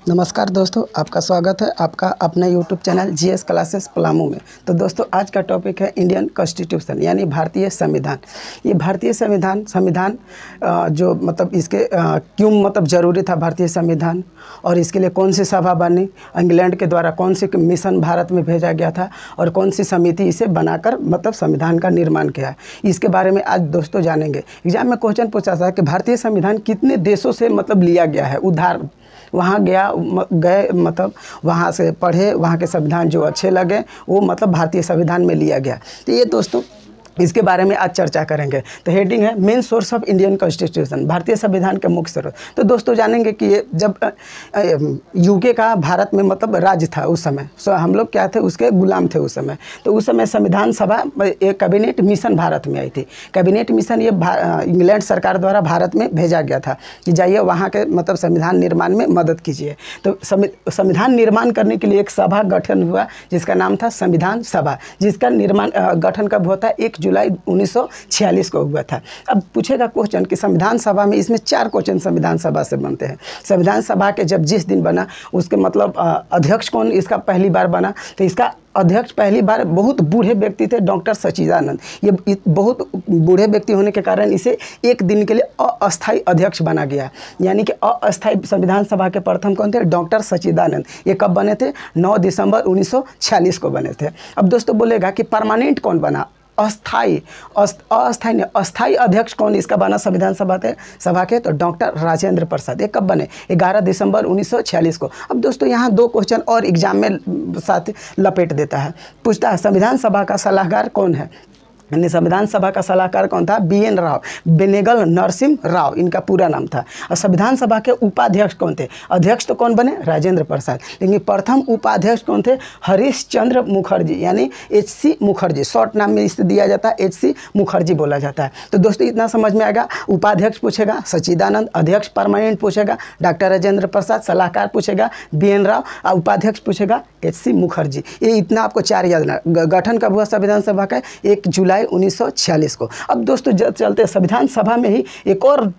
नमस्कार दोस्तों, आपका स्वागत है आपका अपना YouTube channel GS classes Palamu में। तो दोस्तों, आज का टॉपिक है इंडियन कॉन्स्टिट्यूशन यानी भारतीय संविधान। ये भारतीय संविधान जो मतलब इसके क्यों मतलब ज़रूरी था भारतीय संविधान, और इसके लिए कौन सी सभा बनी, इंग्लैंड के द्वारा कौन सी मिशन भारत में भेजा गया था और कौन सी समिति इसे बनाकर मतलब संविधान का निर्माण किया है, इसके बारे में आज दोस्तों जानेंगे। एग्जाम में क्वेश्चन पूछा था कि भारतीय संविधान कितने देशों से मतलब लिया गया है, उधार वहाँ गए मतलब वहाँ से पढ़े, वहाँ के संविधान जो अच्छे लगे वो मतलब भारतीय संविधान में लिया गया। तो ये दोस्तों इसके बारे में आज चर्चा करेंगे। तो हेडिंग है main source of Indian constitution, भारतीय संविधान के मुख्य स्रोत। तो दोस्तों जानेंगे कि ये जब यूके का भारत में मतलब राज्य था उस समय, हम लोग क्या थे, उसके गुलाम थे उस समय। तो उस समय संविधान सभा एक कैबिनेट मिशन भारत में आई थी। कैबिनेट मिशन ये इंग्लैंड सरकार द्वारा भारत में भेजा गया था कि जाइए वहाँ के मतलब संविधान निर्माण में मदद कीजिए। तो संविधान निर्माण करने के लिए एक सभा गठन हुआ जिसका नाम था संविधान सभा, जिसका निर्माण गठन कब हुआ था, 1 जुलाई 1946 को हुआ था। अब पूछेगा क्वेश्चन कि संविधान सभा में, इसमें 4 क्वेश्चन संविधान सभा से बनते हैं। संविधान सभा के जब जिस दिन बना उसके मतलब अध्यक्ष कौन इसका पहली बार बना, तो इसका अध्यक्ष पहली बार बहुत बूढ़े व्यक्ति थे, डॉक्टर सच्चिदानंद। ये बहुत बूढ़े व्यक्ति होने के कारण इसे एक दिन के लिए अस्थायी अध्यक्ष बना गया, यानी कि अस्थायी संविधान सभा के प्रथम कौन थे, डॉक्टर सच्चिदानंद। ये कब बने थे, 9 दिसंबर 1946 को बने थे। अब दोस्तों बोलेगा कि परमानेंट कौन बना, अस्थाई अस्थाई अध्यक्ष कौन इसका बना संविधान सभा के, तो डॉक्टर राजेंद्र प्रसाद। ये कब बने, 11 दिसंबर 1946 को। अब दोस्तों यहाँ 2 क्वेश्चन और एग्जाम में साथ लपेट देता है, पूछता है संविधान सभा का सलाहकार कौन है, यानी संविधान सभा का सलाहकार कौन था, BN राव, बेनेगल नरसिम्ह राव इनका पूरा नाम था। और संविधान सभा के उपाध्यक्ष कौन थे, अध्यक्ष तो कौन बने, राजेंद्र प्रसाद, लेकिन प्रथम उपाध्यक्ष कौन थे, हरीश चंद्र मुखर्जी, यानी HC मुखर्जी, शॉर्ट नाम में इसे दिया जाता है, HC मुखर्जी बोला जाता है। तो दोस्तों इतना समझ में आएगा। उपाध्यक्ष पूछेगा सच्चिदानंद, अध्यक्ष परमानेंट पूछेगा डॉक्टर राजेंद्र प्रसाद, सलाहकार पूछेगा BN राव और उपाध्यक्ष पूछेगा HC मुखर्जी। ये इतना आपको 4 याद रखना। गठन कब हुआ संविधान सभा का, 1 जुलाई 1946 को। अब दोस्तों चलते संविधान सभा में ही एक और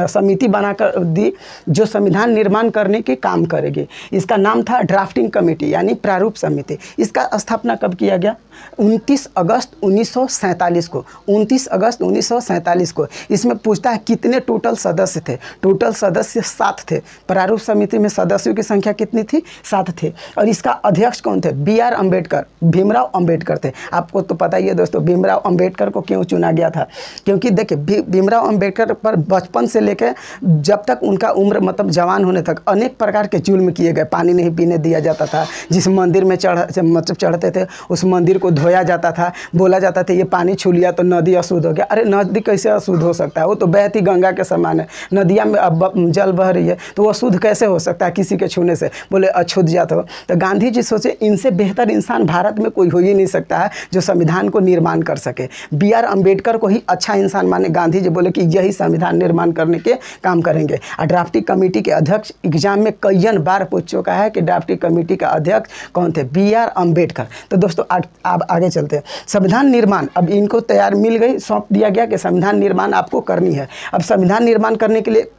समिति बनाकर दी जो संविधान निर्माण करने के काम करेगी। इसका नाम था ड्राफ्टिंग कमेटी यानी प्रारूप समिति। इसका स्थापना कब किया गया, 29 अगस्त 1947 को। 29 अगस्त 1947 को। इसमें पूछता है कितने टोटल सदस्य थे, टोटल सदस्य 7 थे। प्रारूप समिति में सदस्यों की संख्या कितनी थी, 7 थे। और इसका अध्यक्ष कौन थे, BR अम्बेडकर, भीमराव अम्बेडकर थे। आपको तो पता ही है दोस्तों भीमराव अम्बेडकर को क्यों चुना गया था, क्योंकि देखिए भीमराव अम्बेडकर पर बचपन से लेकर जब तक उनका उम्र मतलब जवान होने तक अनेक प्रकार के जुल्म किए गए। पानी नहीं पीने दिया जाता था, जिस मंदिर में चढ़ते थे उस मंदिर को धोया जाता था, बोला जाता था ये पानी छू लिया तो नदी अशुद्ध हो गया। अरे नदी कैसे अशुद्ध हो सकता है, वो तो बहती गंगा के समान है। नदिया में अब जल बह रही है तो वो अशुद्ध कैसे हो सकता है किसी के छूने से, बोले अछूत जात हो। तो गांधी जी सोचे इनसे बेहतर इंसान भारत में कोई हो ही नहीं सकता है जो संविधान को निर्माण कर सके। BR अम्बेडकर को ही अच्छा इंसान माने गांधी जी, बोले कि यही संविधान निर्माण करने के काम करेंगे। और ड्राफ्टिंग कमेटी के अध्यक्ष एग्जाम में कई बार पूछ चुका है कि ड्राफ्टिंग कमेटी का अध्यक्ष कौन थे, BR अम्बेडकर। तो दोस्तों अब आगे चलते हैं। संविधान निर्माण अब इनको तैयार मिल गई, सौंप दिया गया कि संविधान निर्माण आपको करनी है। अब संविधान निर्माण करने के लिए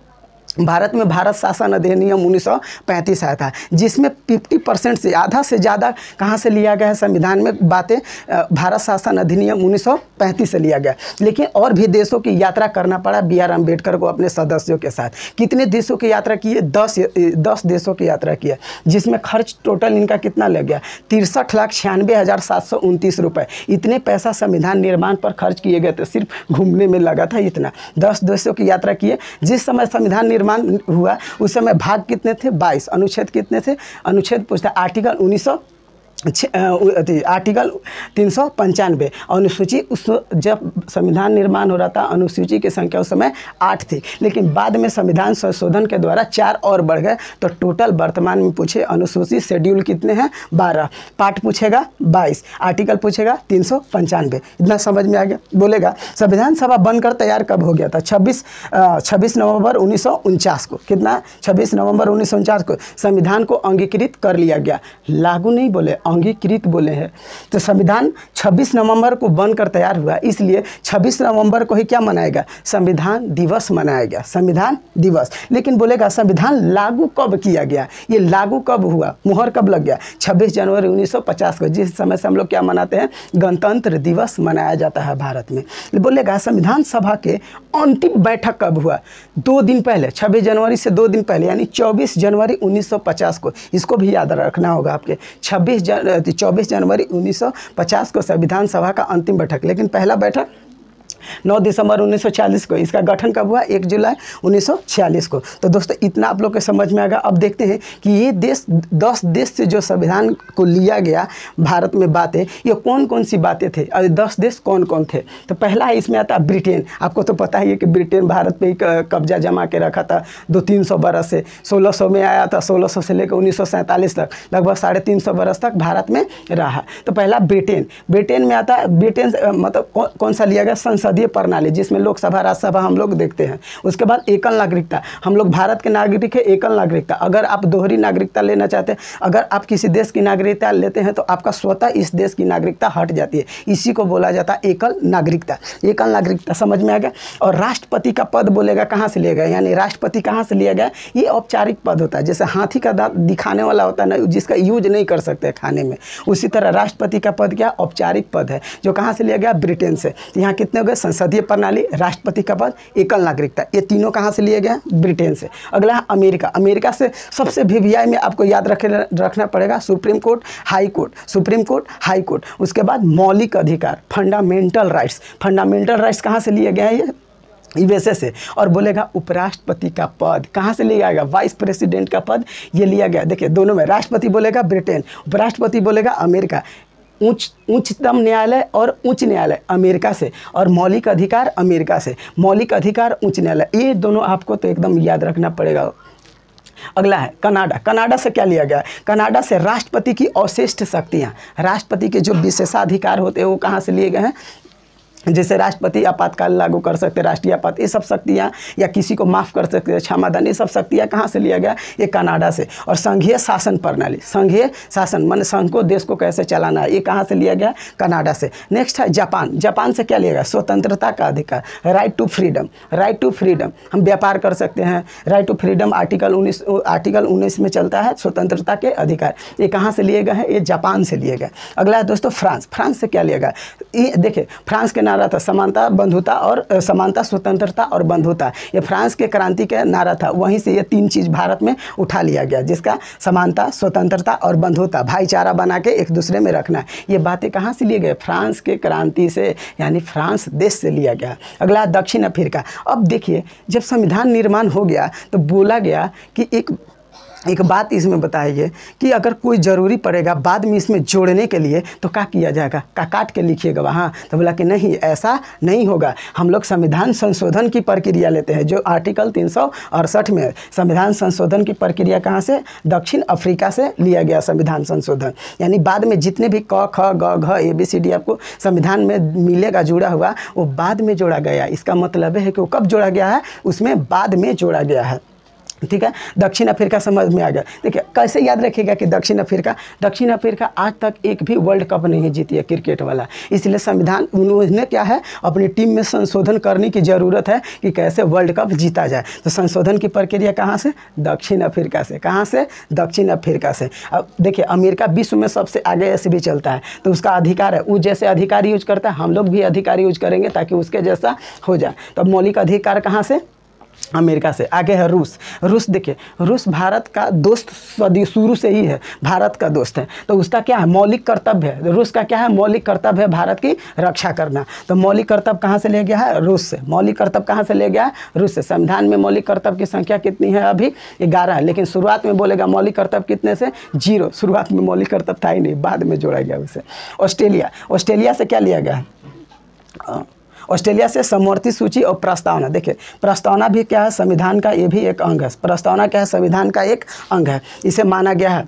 भारत में भारत शासन अधिनियम 1935 आया था, जिसमें 50% से आधा से ज़्यादा कहाँ से लिया गया है संविधान में बातें, भारत शासन अधिनियम 1935 से लिया गया। लेकिन और भी देशों की यात्रा करना पड़ा BR अम्बेडकर को अपने सदस्यों के साथ। कितने देशों की यात्रा की है, 10 देशों की यात्रा की है, जिसमें खर्च टोटल इनका कितना लग गया, 63,96,729 रुपये। इतने पैसा संविधान निर्माण पर खर्च किए गए थे, सिर्फ घूमने में लगा था इतना। 10 देशों की यात्रा की है। जिस समय संविधान निर्माण हुआ उस समय भाग कितने थे, 22। अनुच्छेद कितने थे, अनुच्छेद पूछता है आर्टिकल 395। अनुसूची उस जब संविधान निर्माण हो रहा था अनुसूची की संख्या उस समय 8 थी, लेकिन बाद में संविधान संशोधन के द्वारा 4 और बढ़ गए। तो टोटल वर्तमान में पूछे अनुसूची शेड्यूल कितने हैं, 12। पार्ट पूछेगा 22, आर्टिकल पूछेगा 395। इतना समझ में आ गया। बोलेगा संविधान सभा बनकर तैयार कब हो गया था, 26 नवंबर 1949 को। कितना, 26 नवंबर 1949 को संविधान को अंगीकृत कर लिया गया। लागू नहीं बोले, अंगीकृत बोले हैं। तो संविधान 26 नवंबर को बनकर तैयार हुआ, इसलिए 26 नवंबर को ही क्या मनाएगा, संविधान दिवस मनाएगा, संविधान दिवस। लेकिन बोलेगा संविधान लागू कब किया गया, ये लागू कब हुआ, मुहर कब लग गया, 26 जनवरी 1950 को, जिस समय से हम लोग क्या मनाते हैं, गणतंत्र दिवस मनाया जाता है भारत में। बोलेगा संविधान सभा के अंतिम बैठक कब हुआ, 2 दिन पहले, 26 जनवरी से 2 दिन पहले, यानी 24 जनवरी 1950 को। इसको भी याद रखना होगा आपके, 24 जनवरी 1950 को संविधान सभा का अंतिम बैठक। लेकिन पहला बैठक 9 दिसंबर 1946 को। इसका गठन कब हुआ, 1 जुलाई 1946 को। तो दोस्तों इतना आप लोग के समझ में आएगा। अब देखते हैं कि ये देश 10 देश से जो संविधान को लिया गया भारत में बातें, ये कौन कौन सी बातें थे और 10 देश कौन कौन थे। तो पहला है इसमें आता ब्रिटेन। आपको तो पता ही है कि ब्रिटेन भारत पे ही कब्जा जमा के रखा था 200-300 बरस से। 1600 में आया था, 1600 से लेकर 1947 तक, लगभग 350 बरस तक भारत में रहा। तो पहला ब्रिटेन। ब्रिटेन में आता, ब्रिटेन मतलब कौन सा लिया गया, संसदीय प्रणाली, जिसमें लोकसभा राज्यसभा हम लोग देखते हैं। उसके बाद एकल नागरिकता, हम लोग भारत के नागरिक है, एकल नागरिकता। अगर आप दोहरी नागरिकता लेना चाहते हैं, अगर आप किसी देश की नागरिकता लेते हैं तो आपका स्वतः इस देश की नागरिकता हट जाती है, इसी को बोला जाता है एकल नागरिकता। एकल नागरिकता समझ में आ गया। और राष्ट्रपति का पद बोलेगा कहाँ से लिया गया, यानी राष्ट्रपति कहाँ से लिया गया, ये औपचारिक पद होता है। जैसे हाथी का दांत दिखाने वाला होता है ना, जिसका यूज नहीं कर सकते खाने में, उसी तरह राष्ट्रपति का पद क्या, औपचारिक पद है, जो कहाँ से लिया गया, ब्रिटेन से। यहाँ कितने हो गए, संसदीय प्रणाली, राष्ट्रपति का पद, एकल नागरिकता, ये तीनों कहाँ से लिए गए, ब्रिटेन से। अगला है अमेरिका। अमेरिका से सबसे VVI में आपको याद रखना पड़ेगा supreme court, high court, supreme court, high court. उसके बाद मौलिक अधिकार, फंडामेंटल राइट्स। फंडामेंटल राइट्स कहाँ से लिए गए हैं, ये USA से। और बोलेगा उपराष्ट्रपति का पद कहाँ से लिया गया, वाइस प्रेसिडेंट का पद ये लिया गया। देखिए दोनों में, राष्ट्रपति बोलेगा ब्रिटेन, उपराष्ट्रपति बोलेगा अमेरिका। उच्चतम न्यायालय और उच्च न्यायालय अमेरिका से, और मौलिक अधिकार अमेरिका से। मौलिक अधिकार, उच्च न्यायालय, ये दोनों आपको तो एकदम याद रखना पड़ेगा। अगला है कनाडा। कनाडा से क्या लिया गया, कनाडा से राष्ट्रपति की अवशिष्ट शक्तियाँ, राष्ट्रपति के जो विशेषाधिकार होते हैं वो कहाँ से लिए गए हैं, जैसे राष्ट्रपति आपातकाल लागू कर सकते, राष्ट्रीय आपात, ये सब शक्तियाँ, या किसी को माफ़ कर सकते हैं, क्षमादान, ये सब शक्तियाँ कहाँ से लिया गया, ये कनाडा से। और संघीय शासन प्रणाली, संघीय शासन मन संघ को, देश को कैसे चलाना है, ये कहाँ से लिया गया, कनाडा से। नेक्स्ट है जापान। जापान से क्या लिया गया, स्वतंत्रता का अधिकार, right to freedom. Right to freedom, हम व्यापार कर सकते हैं, राइट टू फ्रीडम आर्टिकल 19 में चलता है, स्वतंत्रता के अधिकार। ये कहाँ से लिए गए हैं, ये जापान से लिए गए। अगला है दोस्तों फ्रांस। फ्रांस से क्या लिया गया, ये देखिए फ्रांस के नारा था समानता, बंधुता और समानता, स्वतंत्रता और बंधुता। ये फ्रांस के क्रांति का नारा था, वहीं से ये 3 चीज़ भारत में उठा लिया गया, जिसका समानता, स्वतंत्रता और बंधुता, भाईचारा बना के एक दूसरे में रखना। ये बातें कहाँ से लिए गए, फ्रांस के क्रांति से, यानी फ्रांस देश से लिया गया। अगला दक्षिण अफ्रीका। अब देखिए जब संविधान निर्माण हो गया तो बोला गया कि एक बात इसमें बताइए कि अगर कोई ज़रूरी पड़ेगा बाद में इसमें जोड़ने के लिए तो क्या किया जाएगा, काट के लिखिएगा वहाँ। तो बोला कि नहीं, ऐसा नहीं होगा, हम लोग संविधान संशोधन की प्रक्रिया लेते हैं, जो आर्टिकल 368 में। संविधान संशोधन की प्रक्रिया कहाँ से, दक्षिण अफ्रीका से लिया गया संविधान संशोधन। यानी बाद में जितने भी क ख ग घ ABCD आपको संविधान में मिलेगा जुड़ा हुआ, वो बाद में जोड़ा गया। इसका मतलब है कि वो कब जोड़ा गया है, उसमें बाद में जोड़ा गया है। ठीक है, दक्षिण अफ्रीका समझ में आ गया। देखिए कैसे याद रखिएगा कि दक्षिण अफ्रीका आज तक एक भी वर्ल्ड कप नहीं जीती है क्रिकेट वाला। इसलिए संविधान उन्होंने क्या है, अपनी टीम में संशोधन करने की ज़रूरत है कि कैसे वर्ल्ड कप जीता जाए। तो संशोधन की प्रक्रिया कहाँ से, दक्षिण अफ्रीका से। कहाँ से, दक्षिण अफ्रीका से। अब देखिए अमेरिका विश्व में सबसे आगे ऐसे भी चलता है, तो उसका अधिकार है, वो जैसे अधिकार यूज करता है हम लोग भी अधिकार यूज करेंगे ताकि उसके जैसा हो जाए। तो मौलिक अधिकार कहाँ से, अमेरिका से। आगे है रूस। रूस देखिए, रूस भारत का दोस्त शुरू से ही है, भारत का दोस्त है। तो उसका क्या है, मौलिक कर्तव्य है, रूस का क्या है, मौलिक कर्तव्य है भारत की रक्षा करना। तो मौलिक कर्तव्य कहाँ से ले गया है, रूस से। मौलिक कर्तव्य कहाँ से ले गया है, रूस से। संविधान में मौलिक कर्तव्य की संख्या कितनी है, अभी 11 है, लेकिन शुरुआत में बोलेगा मौलिक कर्तव्य कितने से, 0। शुरुआत में मौलिक कर्तव्य था ही नहीं, बाद में जोड़ा गया उसे। ऑस्ट्रेलिया से क्या लिया गया है, ऑस्ट्रेलिया से समवर्ती सूची और प्रस्तावना। देखिए प्रस्तावना भी क्या है, संविधान का ये भी एक अंग है। प्रस्तावना क्या है, संविधान का एक अंग है। इसे माना गया है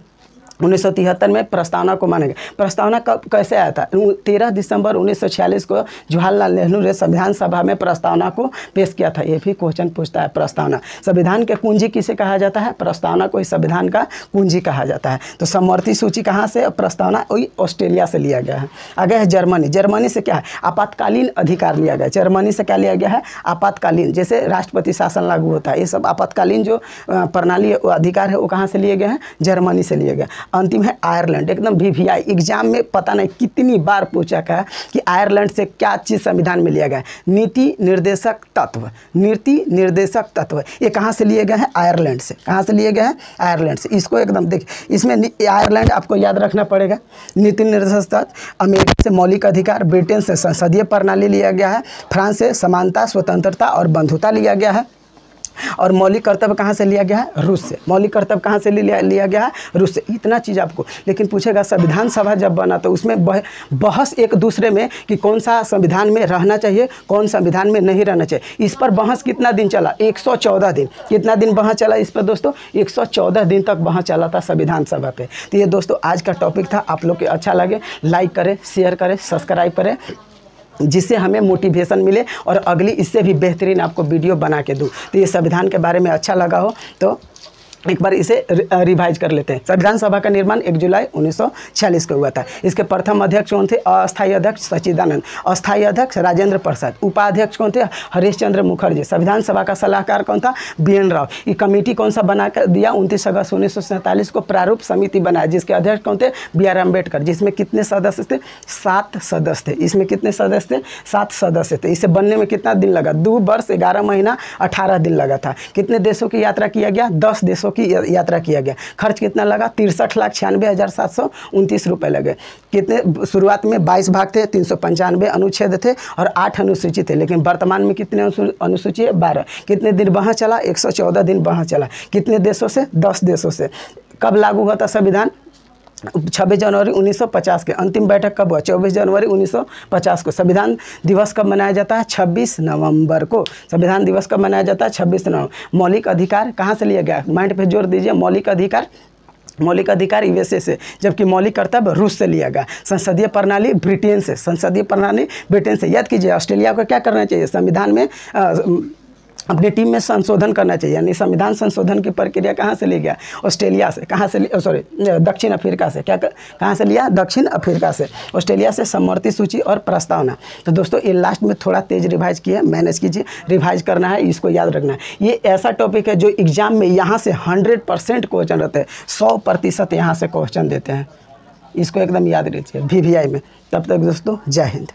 1973 में प्रस्तावना को माना गया। प्रस्तावना कब कैसे आया था? 13 दिसंबर 1946 को जवाहरलाल नेहरू ने संविधान सभा में प्रस्तावना को पेश किया था। ये भी क्वेश्चन पूछता है। प्रस्तावना संविधान के कुंजी किसे कहा जाता है? प्रस्तावना को संविधान का कुंजी कहा जाता है। तो समवर्ती सूची कहाँ से? प्रस्तावना वही ऑस्ट्रेलिया से लिया गया है। आगे है जर्मनी। जर्मनी से क्या है? आपातकालीन अधिकार लिया गया। जर्मनी से क्या लिया गया है? आपातकालीन, जैसे राष्ट्रपति शासन लागू होता है, ये सब आपातकालीन जो प्रणाली अधिकार है वो कहाँ से लिए गए हैं? जर्मनी से लिए गए। अंतिम है आयरलैंड। एकदम VVI एग्जाम में पता नहीं कितनी बार पूछा गया कि आयरलैंड से क्या चीज़ संविधान में लिया गया है? नीति निर्देशक तत्व। नीति निर्देशक तत्व ये कहाँ से लिए गए हैं? आयरलैंड से। कहाँ से लिए गए हैं? आयरलैंड से। इसको एकदम देखिए, इसमें आयरलैंड आपको याद रखना पड़ेगा। नीति निर्देशक तत्व। अमेरिका से मौलिक अधिकार, ब्रिटेन से संसदीय प्रणाली लिया गया है, फ्रांस से समानता, स्वतंत्रता और बंधुता लिया गया है, और मौलिक कर्तव्य कहाँ से लिया गया है? रूस से। मौलिक कर्तव्य कहाँ से लिया गया है? रूस से। इतना चीज़ आपको, लेकिन पूछेगा संविधान सभा जब बना तो उसमें बहस एक दूसरे में कि कौन सा संविधान में रहना चाहिए, कौन संविधान में नहीं रहना चाहिए। इस पर बहस कितना दिन चला? 114 दिन। कितना दिन बहस चला इस पर दोस्तों? 114 दिन तक बहस चला था संविधान सभा पे। तो ये दोस्तों आज का टॉपिक था। आप लोग के अच्छा लगे लाइक करें, शेयर करें, सब्सक्राइब करें, जिससे हमें मोटिवेशन मिले और अगली इससे भी बेहतरीन आपको वीडियो बना के दूँ। तो ये संविधान के बारे में अच्छा लगा हो तो एक बार इसे रिवाइज कर लेते हैं। संविधान सभा का निर्माण 1 जुलाई 1946 को हुआ था। इसके प्रथम अध्यक्ष कौन थे? अस्थायी अध्यक्ष सच्चिदानंद। अस्थायी अध्यक्ष राजेंद्र प्रसाद। उपाध्यक्ष कौन थे? हरीश चंद्र मुखर्जी। संविधान सभा का सलाहकार कौन था? BN राव। ये कमेटी कौन सा बना कर दिया? 29 अगस्त 1947 को प्रारूप समिति बनाया, जिसके अध्यक्ष कौन थे? BR अम्बेडकर। जिसमें कितने सदस्य थे? 7 सदस्य थे। इसमें कितने सदस्य थे? 7 सदस्य थे। इसे बनने में कितना दिन लगा? 2 वर्ष 11 महीना 18 दिन लगा था। कितने देशों की यात्रा किया गया? 10 देशों की यात्रा किया गया। खर्च कितना लगा? 63,96,729 रुपए लगे। कितने? शुरुआत में 22 भाग थे, 395 अनुच्छेद थे और 8 अनुसूची थे, लेकिन वर्तमान में कितने अनुसूची है? 12। कितने दिन बहस चला? 114 दिन बहस चला। कितने देशों से? 10 देशों से। कब लागू हुआ था संविधान? 26 जनवरी 1950 के। अंतिम बैठक कब हुआ? 24 जनवरी 1950 को। संविधान दिवस कब मनाया जाता है? 26 नवंबर को। संविधान दिवस कब मनाया जाता है? 26 नवंबर। मौलिक अधिकार कहाँ से लिया गया? माइंड पे जोर दीजिए। मौलिक अधिकार USA से, जबकि मौलिक कर्तव्य रूस से लिया गया। संसदीय प्रणाली ब्रिटेन से। संसदीय प्रणाली ब्रिटेन से। याद कीजिए, ऑस्ट्रेलिया को क्या करना चाहिए? संविधान में अपनी टीम में संशोधन करना चाहिए। यानी संविधान संशोधन की प्रक्रिया कहाँ से ली गया? ऑस्ट्रेलिया से। कहाँ से? दक्षिण अफ्रीका से। कहाँ से लिया? दक्षिण अफ्रीका से। ऑस्ट्रेलिया से समवर्ती सूची और प्रस्तावना। तो दोस्तों ये लास्ट में थोड़ा तेज रिवाइज किया, मैनेज कीजिए। रिवाइज करना है, इसको याद रखना है। ये ऐसा टॉपिक है जो एग्जाम में यहाँ से 100% क्वेश्चन रहते हैं। 100% यहाँ से क्वेश्चन देते हैं। इसको एकदम याद रखिए VVI में। तब तक दोस्तों जय हिंद।